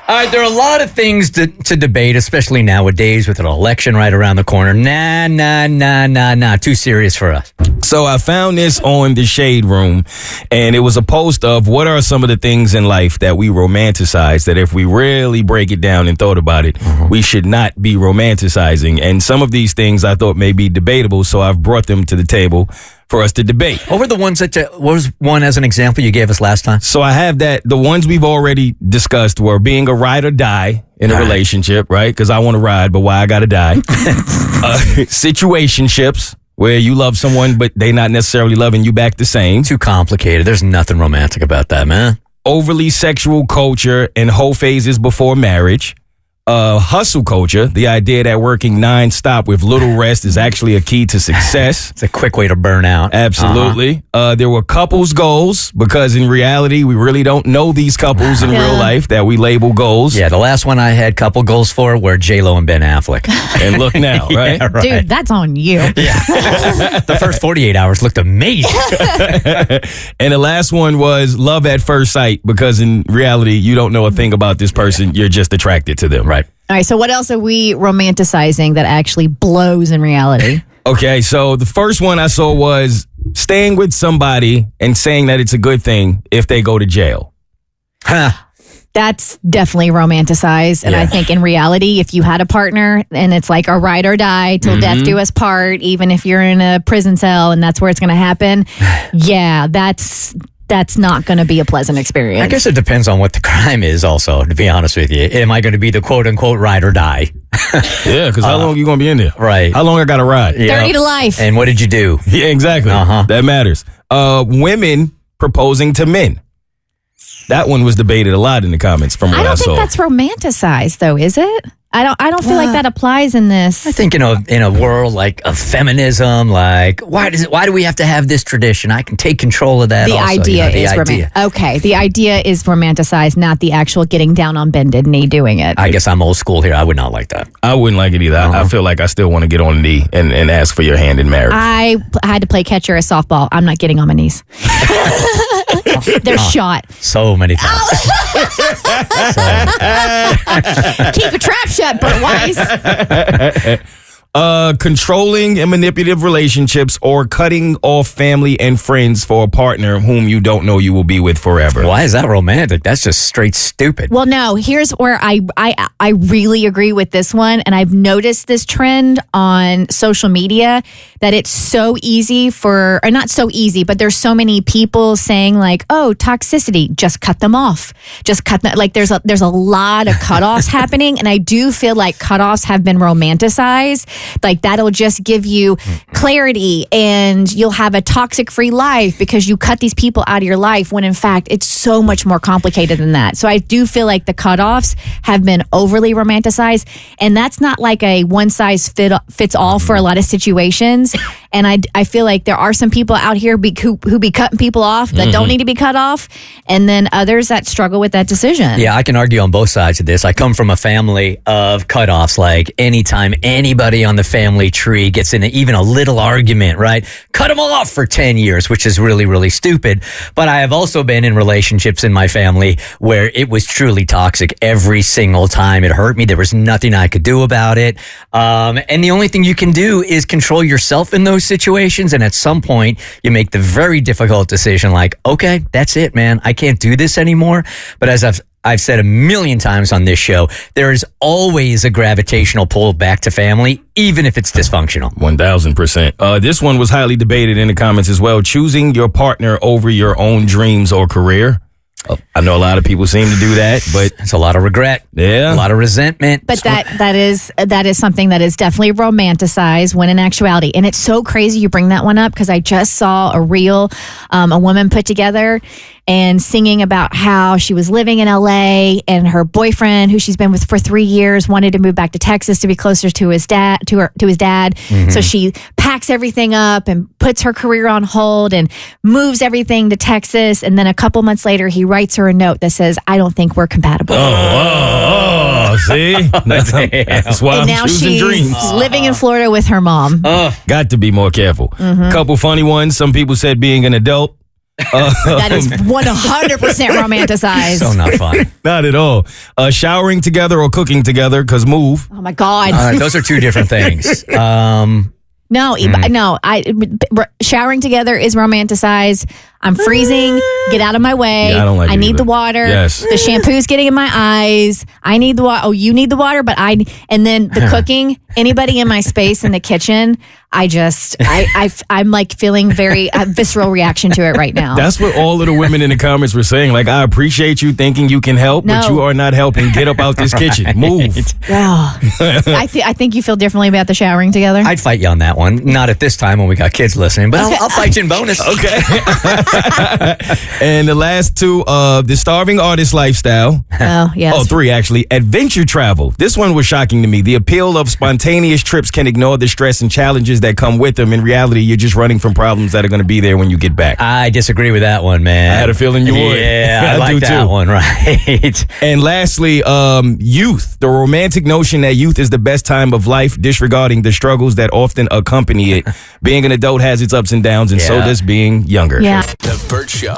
All right, there are a lot of things to debate, especially nowadays with an election right around the corner. Nah. Too serious for us. So I found this on the Shade Room, and it was a post of what are some of the things in life that we romanticize that if we really break it down and thought about it, we should not be romanticizing. And some of these things I thought may be debatable, so I've brought them to the table for us to debate. What were the ones what was one as an example you gave us last time? So I have that. The ones we've already discussed were being a ride or die in a relationship, right? Because I want to ride, but why I got to die? Situationships, where you love someone, but they not necessarily loving you back the same. Too complicated. There's nothing romantic about that, man. Overly sexual culture and whole phases before marriage. Hustle culture, the idea that working nonstop with little rest is actually a key to success. It's a quick way to burn out. Absolutely. There were couples goals, because in reality, we really don't know these couples in real life that we label goals. Yeah, the last one I had couple goals for were J-Lo and Ben Affleck. And look now, right? Yeah, right? Dude, that's on you. Yeah. The first 48 hours looked amazing. And the last one was love at first sight, because in reality, you don't know a thing about this person. You're just attracted to them. Right. All right, so what else are we romanticizing that actually blows in reality? Okay, so the first one I saw was staying with somebody and saying that it's a good thing if they go to jail. That's definitely romanticized. And I think in reality, if you had a partner and it's like a ride or die till death do us part, even if you're in a prison cell and that's where it's going to happen, yeah, that's not going to be a pleasant experience. I guess it depends on what the crime is also, to be honest with you. Am I going to be the quote-unquote ride or die? Yeah, because how long are you going to be in there? Right. How long I got to ride? 30 to life. And what did you do? Yeah, exactly. That matters. Women proposing to men. That one was debated a lot in the comments from what I saw. I don't think that's romanticized, though, is it? I don't feel like that applies in this. I think in a world like of feminism, like why do we have to have this tradition? I can take control of that. The also, idea is okay. The idea is romanticized, not the actual getting down on bended knee doing it. I guess I'm old school here. I would not like that. I wouldn't like it either. I feel like I still want to get on a knee and ask for your hand in marriage. I had to play catcher at softball. I'm not getting on my knees. They're shot. So many times. Keep a trap shut, Bert Weiss. Controlling and manipulative relationships, or cutting off family and friends for a partner whom you don't know you will be with forever. Why is that romantic? That's just straight stupid. Well, no, here's where I really agree with this one. And I've noticed this trend on social media that it's so easy or not so easy, but there's so many people saying like, oh, toxicity, just cut them off. Just cut them. Like there's a lot of cutoffs happening. And I do feel like cutoffs have been romanticized. Like that'll just give you clarity and you'll have a toxic free life because you cut these people out of your life, when in fact it's so much more complicated than that. So I do feel like the cutoffs have been overly romanticized, and that's not like a one size fits all for a lot of situations. And I feel like there are some people out here who be cutting people off that don't need to be cut off, and then others that struggle with that decision. Yeah, I can argue on both sides of this. I come from a family of cutoffs. Like anytime anybody on the family tree gets in even a little argument, right? Cut them off for 10 years, which is really, really stupid. But I have also been in relationships in my family where it was truly toxic every single time. It hurt me. There was nothing I could do about it. And the only thing you can do is control yourself in those situations. And at some point, you make the very difficult decision like, okay, that's it, man. I can't do this anymore. But as I've said a million times on this show, there is always a gravitational pull back to family, even if it's dysfunctional. 1000%. This one was highly debated in the comments as well. Choosing your partner over your own dreams or career. I know a lot of people seem to do that, but it's a lot of regret. Yeah. A lot of resentment. But that is something that is definitely romanticized when in actuality. And it's so crazy you bring that one up, because I just saw a reel a woman put together and singing about how she was living in LA and her boyfriend, who she's been with for 3 years, wanted to move back to Texas to be closer to his dad. So she packs everything up and puts her career on hold and moves everything to Texas. And then a couple months later, he writes her a note that says, "I don't think we're compatible." See? That's why I'm choosing dreams. Living in Florida with her mom. Got to be more careful. Couple funny ones. Some people said being an adult. That is 100% romanticized. So not fun. Not at all. Showering together or cooking together, because move. Oh my God. Those are two different things. No, showering together is romanticized. I'm freezing. Get out of my way. Yeah, I don't like I it need either. the water. Yes. The shampoo's getting in my eyes. I need the water. Oh, you need the water, but and then the cooking. Anybody in my space in the kitchen, I'm like feeling very visceral reaction to it right now. That's what all of the women in the comments were saying. Like, I appreciate you thinking you can help, but No. you are not helping. Get up out this kitchen. Move. Wow. I think you feel differently about the showering together. I'd fight you on that one. Not at this time when we got kids listening, but I'll fight you in bonus. Okay. And the last two, the starving artist lifestyle. Oh, yes. Oh, three actually. Adventure travel. This one was shocking to me. The appeal of spontaneous trips can ignore the stress and challenges that come with them. In reality, you're just running from problems that are going to be there when you get back. I disagree with that one, man. I had a feeling you would. Yeah, I like do that too. one, right? And lastly, youth. The romantic notion that youth is the best time of life, disregarding the struggles that often accompany it. Being an adult has its ups and downs, and so Yeah. does being younger. Yeah. The Bert Show.